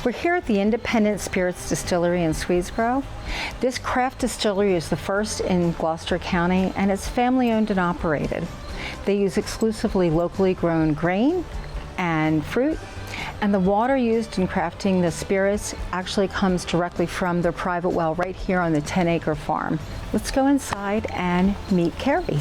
We're here at the Independent Spirits Distillery in Swedesboro. This craft distillery is the first in Gloucester County, and it's family owned and operated. They use exclusively locally grown grain and fruit, and the water used in crafting the spirits actually comes directly from their private well right here on the 10-acre farm. Let's go inside and meet Carrie.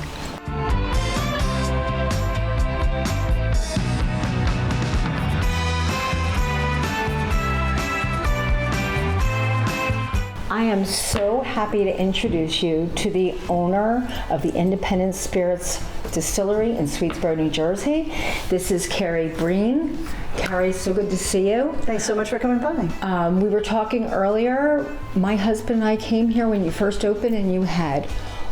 I am so happy to introduce you to the owner of the Independent Spirits Distillery in Swedesboro, New Jersey. This is Carrie Breen. Carrie, so good to see you. Thanks so much for coming by. We were talking earlier. My husband and I came here when you first opened and you had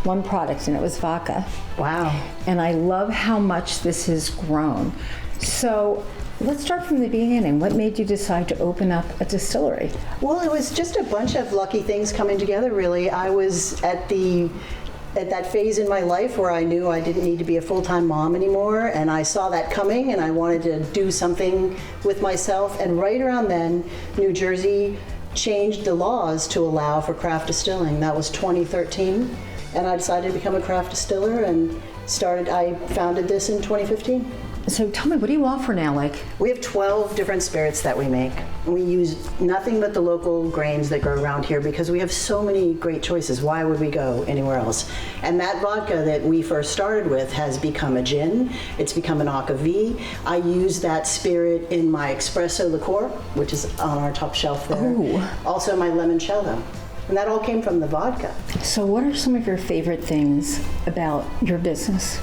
one product and it was vodka. Wow. And I love how much this has grown. So let's start from the beginning. What made you decide to open up a distillery? Well, it was just a bunch of lucky things coming together, really. I was at that phase in my life where I knew I didn't need to be a full-time mom anymore, and I saw that coming, and I wanted to do something with myself. And right around then, New Jersey changed the laws to allow for craft distilling. That was 2013, and I decided to become a craft distiller and I founded this in 2015. So tell me, what do you offer now? We have 12 different spirits that we make. We use nothing but the local grains that grow around here because we have so many great choices. Why would we go anywhere else? And that vodka that we first started with has become a gin. It's become an ADTV. I use that spirit in my espresso liqueur, which is on our top shelf there. Ooh. Also my limoncello. And that all came from the vodka. So what are some of your favorite things about your business?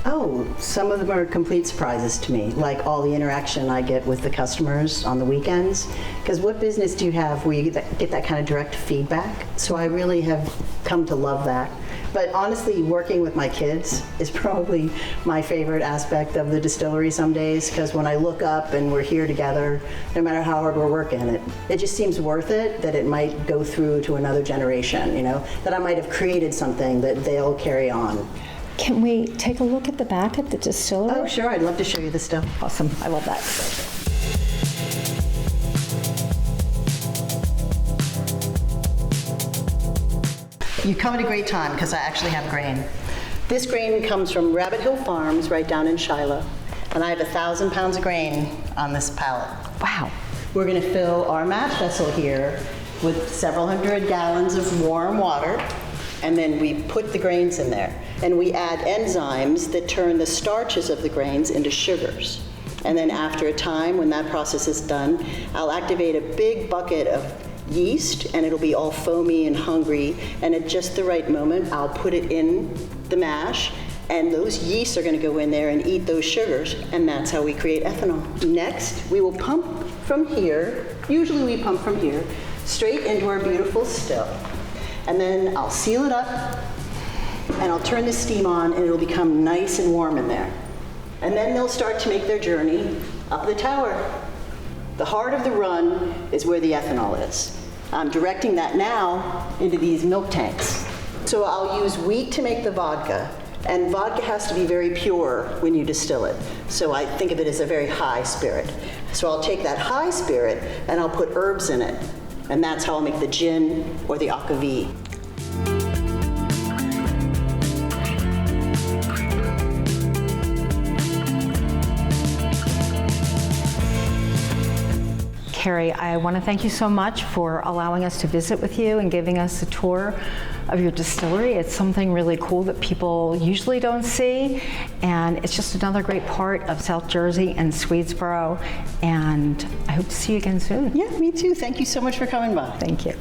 Oh, some of them are complete surprises to me, like all the interaction I get with the customers on the weekends. Because what business do you have where you get that kind of direct feedback? So I really have come to love that. But honestly, working with my kids is probably my favorite aspect of the distillery some days, because when I look up and we're here together, no matter how hard we're working, it just seems worth it that it might go through to another generation, that I might have created something that they'll carry on. Can we take a look at the back of the distillery? Oh, sure. I'd love to show you this stuff. Awesome. I love that. You come at a great time because I actually have grain. This grain comes from Rabbit Hill Farms right down in Shiloh. And I have 1,000 pounds of grain on this pallet. Wow. We're going to fill our mash vessel here with several hundred gallons of warm water. And then we put the grains in there. And we add enzymes that turn the starches of the grains into sugars. And then after a time, when that process is done, I'll activate a big bucket of yeast, and it'll be all foamy and hungry. And at just the right moment, I'll put it in the mash, and those yeasts are going to go in there and eat those sugars, and that's how we create ethanol. Next, we will pump from here. Usually we pump from here, straight into our beautiful still. And then I'll seal it up, and I'll turn the steam on, and it'll become nice and warm in there. And then they'll start to make their journey up the tower. The heart of the run is where the ethanol is. I'm directing that now into these milk tanks. So I'll use wheat to make the vodka, and vodka has to be very pure when you distill it. So I think of it as a very high spirit. So I'll take that high spirit, and I'll put herbs in it. And that's how I'll make the gin or the ADTV. Carrie, I want to thank you so much for allowing us to visit with you and giving us a tour of your distillery. It's something really cool that people usually don't see, and it's just another great part of South Jersey and Swedesboro, and I hope to see you again soon. Yeah, me too. Thank you so much for coming by. Thank you.